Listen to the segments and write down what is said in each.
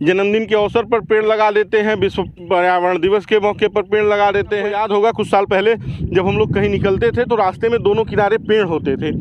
जन्मदिन के अवसर पर पेड़ लगा देते हैं, विश्व पर्यावरण दिवस के मौके पर पेड़ लगा देते हैं। याद होगा कुछ साल पहले जब हम लोग कहीं निकलते थे तो रास्ते में दोनों किनारे पेड़ होते थे,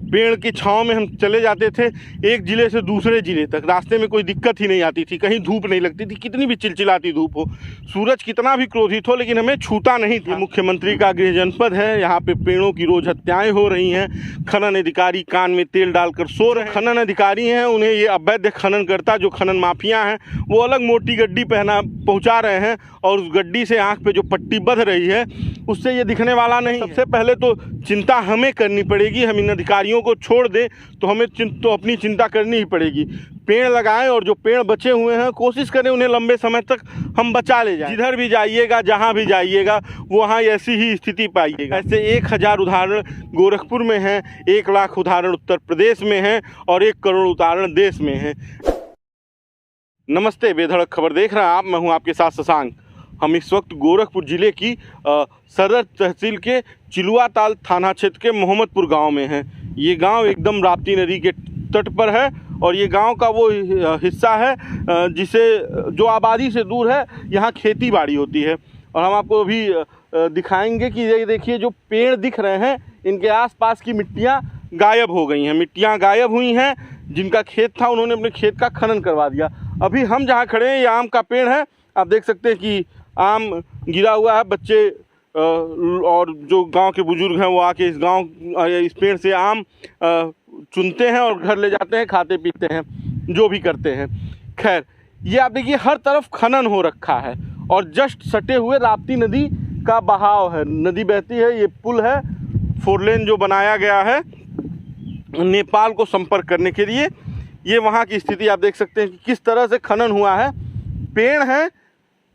पेड़ की छांव में हम चले जाते थे एक ज़िले से दूसरे ज़िले तक। रास्ते में कोई दिक्कत ही नहीं आती थी, कहीं धूप नहीं लगती थी, कितनी भी चिलचिलाती धूप हो, सूरज कितना भी क्रोधित हो, लेकिन हमें छूता नहीं था। मुख्यमंत्री का गृह जनपद है, यहाँ पे पेड़ों की रोज हत्याएं हो रही हैं। खनन अधिकारी कान में तेल डालकर सो रहे हैं। खनन अधिकारी हैं, उन्हें ये अवैध खननकर्ता जो खनन माफिया हैं वो अलग मोटी गड्डी पहुँचा रहे हैं और उस गड्डी से आँख पे जो पट्टी बंध रही है उससे ये दिखने वाला नहीं। सबसे पहले तो चिंता हमें करनी पड़ेगी, हम इन अधिकारियों को छोड़ दें तो हमें तो अपनी चिंता करनी ही पड़ेगी। पेड़ लगाएं और जो पेड़ बचे हुए हैं कोशिश करें उन्हें लंबे समय तक हम बचा ले जाएं। जिधर भी जाइएगा, जहां भी जाइएगा, वहां ऐसी ही स्थिति पाइएगा। ऐसे 1000 उदाहरण गोरखपुर में हैं, 1 लाख उदाहरण उत्तर प्रदेश में हैं और 1 करोड़ उदाहरण देश में हैं। नमस्ते, बेधड़क खबर देख रहे हैं आप, मैं हूं आपके साथ शशांक। हम इस वक्त गोरखपुर ज़िले की सदर तहसील के चिलुआताल थाना क्षेत्र के मोहम्मदपुर गांव में हैं। ये गांव एकदम राप्ती नदी के तट पर है और ये गांव का वो हिस्सा है जिसे जो आबादी से दूर है, यहाँ खेती बाड़ी होती है। और हम आपको अभी दिखाएंगे कि ये देखिए जो पेड़ दिख रहे हैं इनके आसपास की मिट्टियाँ गायब हो गई हैं, मिट्टियाँ गायब हुई हैं। जिनका खेत था उन्होंने अपने खेत का खनन करवा दिया। अभी हम जहाँ खड़े हैं ये आम का पेड़ है, आप देख सकते हैं कि आम गिरा हुआ है। बच्चे और जो गांव के बुजुर्ग हैं वो आके इस पेड़ से आम चुनते हैं और घर ले जाते हैं, खाते पीते हैं, जो भी करते हैं। खैर, ये आप देखिए हर तरफ खनन हो रखा है और जस्ट सटे हुए राप्ती नदी का बहाव है, नदी बहती है। ये पुल है, 4 लेन जो बनाया गया है नेपाल को संपर्क करने के लिए। ये वहाँ की स्थिति आप देख सकते हैं कि किस तरह से खनन हुआ है। पेड़ हैं,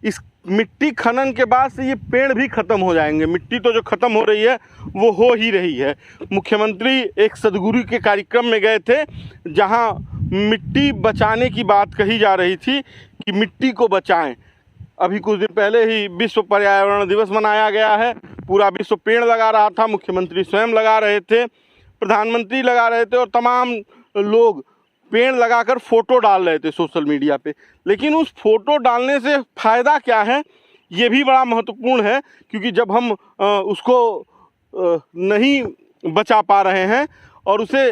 इस मिट्टी खनन के बाद से ये पेड़ भी ख़त्म हो जाएंगे। मिट्टी तो जो ख़त्म हो रही है वो हो ही रही है। मुख्यमंत्री एक सदगुरु के कार्यक्रम में गए थे जहां मिट्टी बचाने की बात कही जा रही थी कि मिट्टी को बचाएं। अभी कुछ दिन पहले ही विश्व पर्यावरण दिवस मनाया गया है, पूरा विश्व पेड़ लगा रहा था। मुख्यमंत्री स्वयं लगा रहे थे, प्रधानमंत्री लगा रहे थे और तमाम लोग पेड़ लगाकर फ़ोटो डाल रहे थे सोशल मीडिया पे। लेकिन उस फोटो डालने से फ़ायदा क्या है ये भी बड़ा महत्वपूर्ण है, क्योंकि जब हम उसको नहीं बचा पा रहे हैं और उसे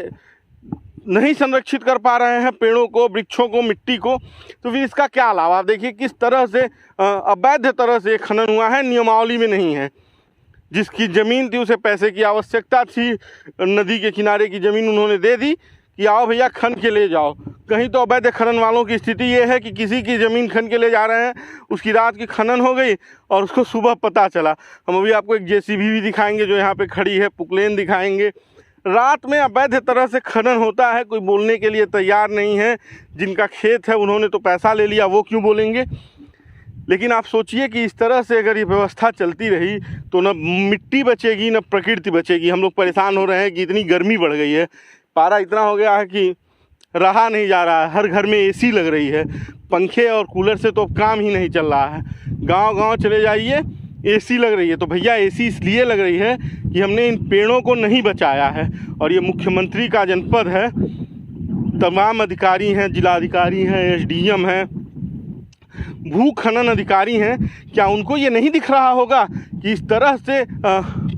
नहीं संरक्षित कर पा रहे हैं, पेड़ों को, वृक्षों को, मिट्टी को, तो फिर इसका क्या लाभ। आप देखिए किस तरह से अवैध तरह से खनन हुआ है, नियमावली में नहीं है। जिसकी ज़मीन थी उसे पैसे की आवश्यकता थी, नदी के किनारे की ज़मीन उन्होंने दे दी कि आओ भैया खन के ले जाओ। कहीं तो अवैध खनन वालों की स्थिति ये है कि किसी की ज़मीन खन के ले जा रहे हैं, उसकी रात की खनन हो गई और उसको सुबह पता चला। हम अभी आपको एक जेसीबी भी दिखाएंगे जो यहाँ पे खड़ी है, पुकलेन दिखाएंगे। रात में अवैध तरह से खनन होता है, कोई बोलने के लिए तैयार नहीं है। जिनका खेत है उन्होंने तो पैसा ले लिया, वो क्यों बोलेंगे। लेकिन आप सोचिए कि इस तरह से अगर ये व्यवस्था चलती रही तो न मिट्टी बचेगी न प्रकृति बचेगी। हम लोग परेशान हो रहे हैं कि इतनी गर्मी बढ़ गई है, पारा इतना हो गया है कि रहा नहीं जा रहा है। हर घर में एसी लग रही है, पंखे और कूलर से तो काम ही नहीं चल रहा है। गांव-गांव चले जाइए, एसी लग रही है। तो भैया एसी इसलिए लग रही है कि हमने इन पेड़ों को नहीं बचाया है। और ये मुख्यमंत्री का जनपद है, तमाम अधिकारी हैं, जिलाधिकारी हैं, एसडीएम हैं, भू खनन अधिकारी हैं। क्या उनको ये नहीं दिख रहा होगा कि इस तरह से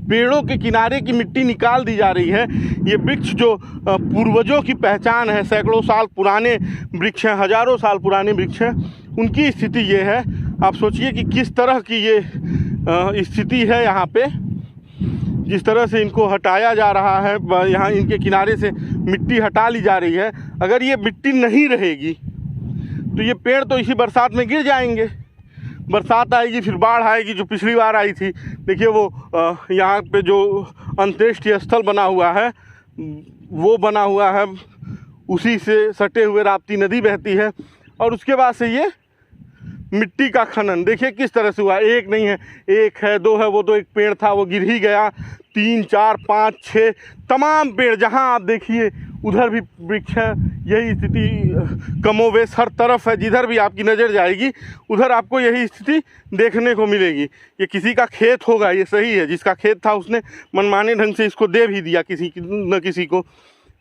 पेड़ों के किनारे की मिट्टी निकाल दी जा रही है। ये वृक्ष जो पूर्वजों की पहचान है, सैकड़ों साल पुराने वृक्ष हैं, हज़ारों साल पुराने वृक्ष हैं, उनकी स्थिति ये है। आप सोचिए कि किस तरह की ये स्थिति है यहाँ पे, जिस तरह से इनको हटाया जा रहा है। यहाँ इनके किनारे से मिट्टी हटा ली जा रही है। अगर ये मिट्टी नहीं रहेगी तो ये पेड़ तो इसी बरसात में गिर जाएंगे। बरसात आएगी, फिर बाढ़ आएगी, जो पिछली बार आई थी। देखिए वो यहाँ पे जो अंत्येष्टि स्थल बना हुआ है वो बना हुआ है, उसी से सटे हुए राप्ती नदी बहती है। और उसके बाद से ये मिट्टी का खनन देखिए किस तरह से हुआ। एक नहीं है, एक है, दो है, वो तो एक पेड़ था वो गिर ही गया। 3, 4, 5, 6 तमाम पेड़, जहाँ आप देखिए उधर भी वृक्ष है। यही स्थिति कमोवेश हर तरफ है, जिधर भी आपकी नज़र जाएगी उधर आपको यही स्थिति देखने को मिलेगी। ये किसी का खेत होगा, ये सही है, जिसका खेत था उसने मनमाने ढंग से इसको दे भी दिया किसी न किसी को।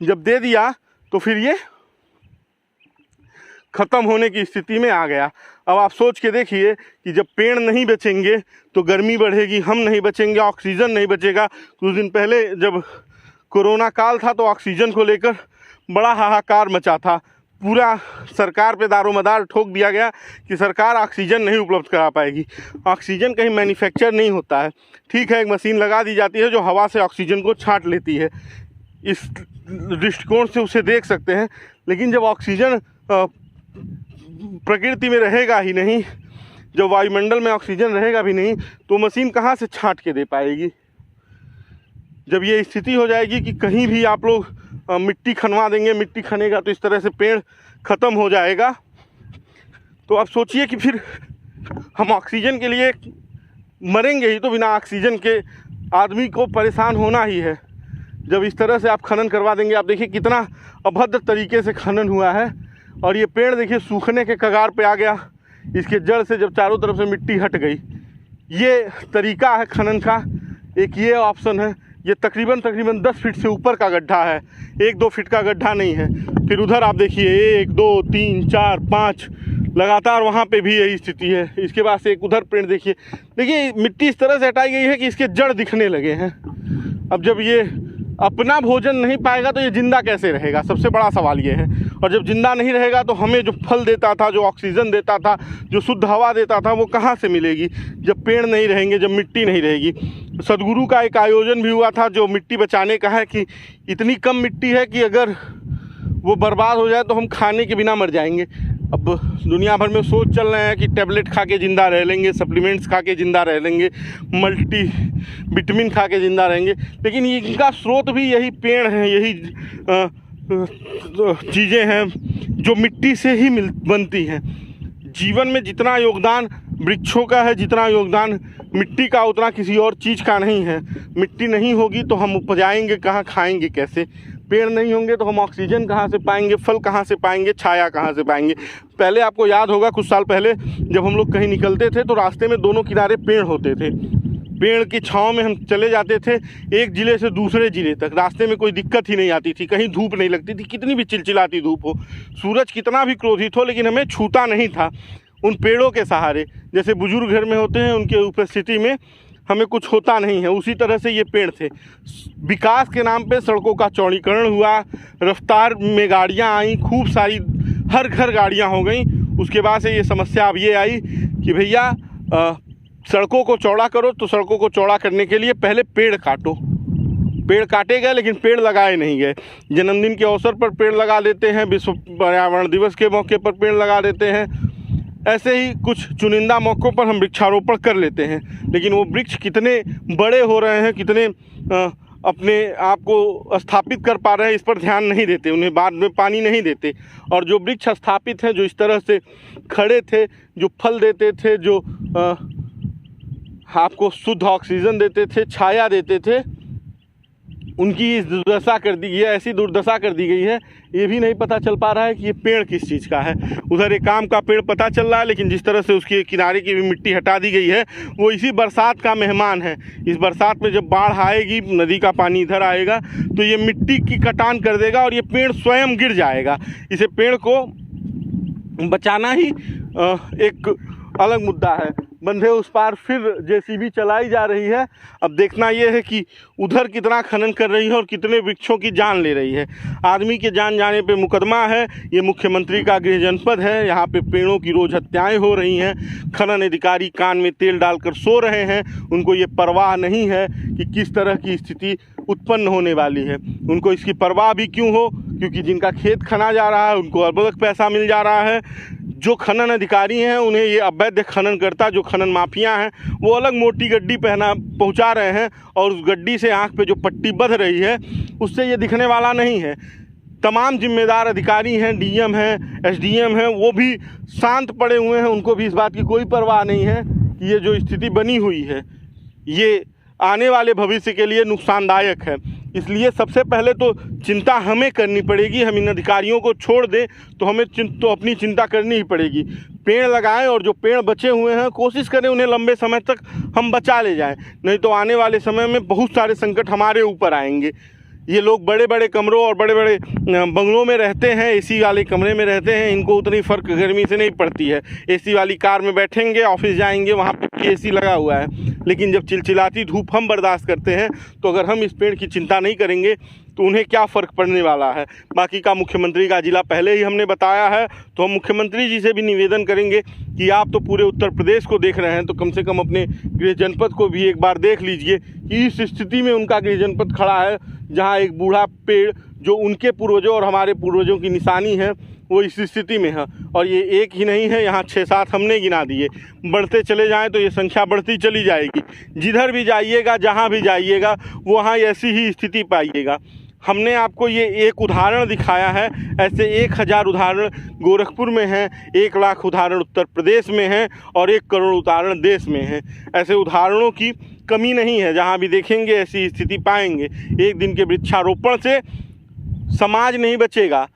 जब दे दिया तो फिर ये ख़त्म होने की स्थिति में आ गया। अब आप सोच के देखिए कि जब पेड़ नहीं बचेंगे तो गर्मी बढ़ेगी, हम नहीं बचेंगे, ऑक्सीजन नहीं बचेगा। कुछ दिन पहले जब कोरोना काल था तो ऑक्सीजन को लेकर बड़ा हाहाकार मचा था, पूरा सरकार पे दारोमदार ठोक दिया गया कि सरकार ऑक्सीजन नहीं उपलब्ध करा पाएगी। ऑक्सीजन कहीं मैन्युफैक्चर नहीं होता है, ठीक है, एक मशीन लगा दी जाती है जो हवा से ऑक्सीजन को छांट लेती है, इस दृष्टिकोण से उसे देख सकते हैं। लेकिन जब ऑक्सीजन प्रकृति में रहेगा ही नहीं, जब वायुमंडल में ऑक्सीजन रहेगा भी नहीं, तो मशीन कहाँ से छांट के दे पाएगी। जब ये स्थिति हो जाएगी कि कहीं भी आप लोग मिट्टी खनवा देंगे, मिट्टी खनेगा तो इस तरह से पेड़ ख़त्म हो जाएगा, तो आप सोचिए कि फिर हम ऑक्सीजन के लिए मरेंगे ही, तो बिना ऑक्सीजन के आदमी को परेशान होना ही है। जब इस तरह से आप खनन करवा देंगे, आप देखिए कितना अभद्र तरीके से खनन हुआ है, और ये पेड़ देखिए सूखने के कगार पे आ गया। इसके जड़ से जब चारों तरफ से मिट्टी हट गई, ये तरीका है खनन का। एक ये ऑप्शन है, ये तकरीबन 10 फीट से ऊपर का गड्ढा है, 1-2 फीट का गड्ढा नहीं है। फिर उधर आप देखिए 1, 2, 3, 4, 5 लगातार वहाँ पे भी यही स्थिति है। इसके बाद से एक उधर पेड़ देखिए मिट्टी इस तरह से हटाई गई है कि इसके जड़ दिखने लगे हैं। अब जब ये अपना भोजन नहीं पाएगा तो ये जिंदा कैसे रहेगा, सबसे बड़ा सवाल ये है। और जब जिंदा नहीं रहेगा तो हमें जो फल देता था, जो ऑक्सीजन देता था, जो शुद्ध हवा देता था, वो कहाँ से मिलेगी जब पेड़ नहीं रहेंगे, जब मिट्टी नहीं रहेगी। सदगुरु का एक आयोजन भी हुआ था जो मिट्टी बचाने का है, कि इतनी कम मिट्टी है कि अगर वो बर्बाद हो जाए तो हम खाने के बिना मर जाएंगे। अब दुनिया भर में सोच चल रहे हैं कि टैबलेट खा के ज़िंदा रह लेंगे, सप्लीमेंट्स खा के ज़िंदा रह लेंगे, मल्टी विटामिन खा के ज़िंदा रहेंगे, लेकिन इनका स्रोत भी यही पेड़ हैं, यही चीज़ें हैं जो मिट्टी से ही बनती हैं। जीवन में जितना योगदान वृक्षों का है, जितना योगदान मिट्टी का, उतना किसी और चीज़ का नहीं है। मिट्टी नहीं होगी तो हम उपजाएंगे कहाँ, खाएंगे कैसे? पेड़ नहीं होंगे तो हम ऑक्सीजन कहाँ से पाएंगे, फल कहाँ से पाएंगे, छाया कहाँ से पाएंगे? पहले आपको याद होगा कुछ साल पहले जब हम लोग कहीं निकलते थे तो रास्ते में दोनों किनारे पेड़ होते थे। पेड़ की छाँव में हम चले जाते थे एक ज़िले से दूसरे ज़िले तक, रास्ते में कोई दिक्कत ही नहीं आती थी, कहीं धूप नहीं लगती थी, कितनी भी चिलचिलाती धूप हो, सूरज कितना भी क्रोधित हो, लेकिन हमें छूता नहीं था उन पेड़ों के सहारे। जैसे बुजुर्ग घर में होते हैं, उनके उपस्थिति में हमें कुछ होता नहीं है, उसी तरह से ये पेड़ थे। विकास के नाम पे सड़कों का चौड़ीकरण हुआ, रफ्तार में गाड़ियाँ आई, खूब सारी हर घर गाड़ियाँ हो गई। उसके बाद से ये समस्या अब ये आई कि भैया सड़कों को चौड़ा करो, तो सड़कों को चौड़ा करने के लिए पहले पेड़ काटो। पेड़ काटे गए लेकिन पेड़ लगाए नहीं गए। जन्मदिन के अवसर पर पेड़ लगा देते हैं, विश्व पर्यावरण दिवस के मौके पर पेड़ लगा देते हैं, ऐसे ही कुछ चुनिंदा मौक़ों पर हम वृक्षारोपण कर लेते हैं, लेकिन वो वृक्ष कितने बड़े हो रहे हैं, कितने अपने आप को स्थापित कर पा रहे हैं, इस पर ध्यान नहीं देते, उन्हें बाद में पानी नहीं देते। और जो वृक्ष स्थापित हैं, जो इस तरह से खड़े थे, जो फल देते थे, जो आपको शुद्ध ऑक्सीजन देते थे, छाया देते थे, उनकी इस दुर्दशा कर दी गई है, ऐसी दुर्दशा कर दी गई है, ये भी नहीं पता चल पा रहा है कि ये पेड़ किस चीज़ का है। उधर एक आम का पेड़ पता चल रहा है, लेकिन जिस तरह से उसके किनारे की भी मिट्टी हटा दी गई है, वो इसी बरसात का मेहमान है। इस बरसात में जब बाढ़ आएगी, नदी का पानी इधर आएगा, तो ये मिट्टी की कटान कर देगा और ये पेड़ स्वयं गिर जाएगा। इसे पेड़ को बचाना ही एक अलग मुद्दा है। बंधे उस पार फिर जेसीबी चलाई जा रही है। अब देखना यह है कि उधर कितना खनन कर रही है और कितने वृक्षों की जान ले रही है। आदमी के जान जाने पे मुकदमा है। ये मुख्यमंत्री का गृह जनपद है, यहाँ पे पेड़ों की रोज़ हत्याएं हो रही हैं। खनन अधिकारी कान में तेल डालकर सो रहे हैं, उनको ये परवाह नहीं है कि किस तरह की स्थिति उत्पन्न होने वाली है। उनको इसकी परवाह भी क्यों हो, क्योंकि जिनका खेत खना जा रहा है उनको अलग पैसा मिल जा रहा है। जो खनन अधिकारी हैं उन्हें ये अवैध खनन करता, जो खनन माफिया हैं, वो अलग मोटी गड्डी पहुंचा रहे हैं और उस गड्डी से आंख पे जो पट्टी बंध रही है उससे ये दिखने वाला नहीं है। तमाम जिम्मेदार अधिकारी हैं, डीएम हैं, एसडीएम हैं, वो भी शांत पड़े हुए हैं, उनको भी इस बात की कोई परवाह नहीं है कि ये जो स्थिति बनी हुई है ये आने वाले भविष्य के लिए नुकसानदायक है। इसलिए सबसे पहले तो चिंता हमें करनी पड़ेगी। हम इन अधिकारियों को छोड़ दें तो हमें तो अपनी चिंता करनी ही पड़ेगी। पेड़ लगाएं और जो पेड़ बचे हुए हैं कोशिश करें उन्हें लंबे समय तक हम बचा ले जाएं, नहीं तो आने वाले समय में बहुत सारे संकट हमारे ऊपर आएंगे। ये लोग बड़े बड़े कमरों और बड़े बड़े बंगलों में रहते हैं, एसी वाले कमरे में रहते हैं, इनको उतनी फ़र्क गर्मी से नहीं पड़ती है। एसी वाली कार में बैठेंगे, ऑफिस जाएंगे, वहाँ पे एसी लगा हुआ है। लेकिन जब चिलचिलाती धूप हम बर्दाश्त करते हैं, तो अगर हम इस पेड़ की चिंता नहीं करेंगे तो उन्हें क्या फ़र्क पड़ने वाला है। बाकी का मुख्यमंत्री का जिला पहले ही हमने बताया है, तो हम मुख्यमंत्री जी से भी निवेदन करेंगे कि आप तो पूरे उत्तर प्रदेश को देख रहे हैं, तो कम से कम अपने गृह जनपद को भी एक बार देख लीजिए कि इस स्थिति में उनका गृह जनपद खड़ा है, जहां एक बूढ़ा पेड़ जो उनके पूर्वजों और हमारे पूर्वजों की निशानी है, वो इस स्थिति में है। और ये एक ही नहीं है, यहाँ 6-7 हमने गिना दिए। बढ़ते चले जाएं तो ये संख्या बढ़ती चली जाएगी। जिधर भी जाइएगा, जहाँ भी जाइएगा, वहाँ ऐसी ही स्थिति पाइएगा। हमने आपको ये एक उदाहरण दिखाया है, ऐसे 1000 उदाहरण गोरखपुर में हैं, 1 लाख उदाहरण उत्तर प्रदेश में हैं और 1 करोड़ उदाहरण देश में हैं। ऐसे उदाहरणों की कमी नहीं है, जहाँ भी देखेंगे ऐसी स्थिति पाएंगे। एक दिन के वृक्षारोपण से समाज नहीं बचेगा,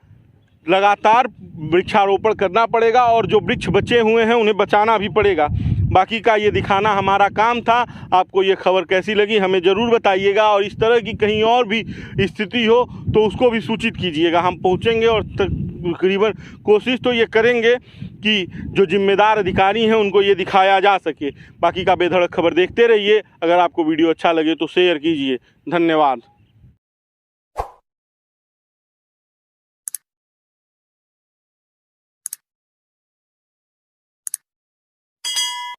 लगातार वृक्षारोपण करना पड़ेगा और जो वृक्ष बचे हुए हैं उन्हें बचाना भी पड़ेगा। बाकी का ये दिखाना हमारा काम था। आपको ये खबर कैसी लगी हमें ज़रूर बताइएगा, और इस तरह की कहीं और भी स्थिति हो तो उसको भी सूचित कीजिएगा। हम पहुँचेंगे और तकरीबन कोशिश तो ये करेंगे कि जो जिम्मेदार अधिकारी हैं उनको ये दिखाया जा सके। बाकी का बेधड़क खबर देखते रहिए। अगर आपको वीडियो अच्छा लगे तो शेयर कीजिए। धन्यवाद।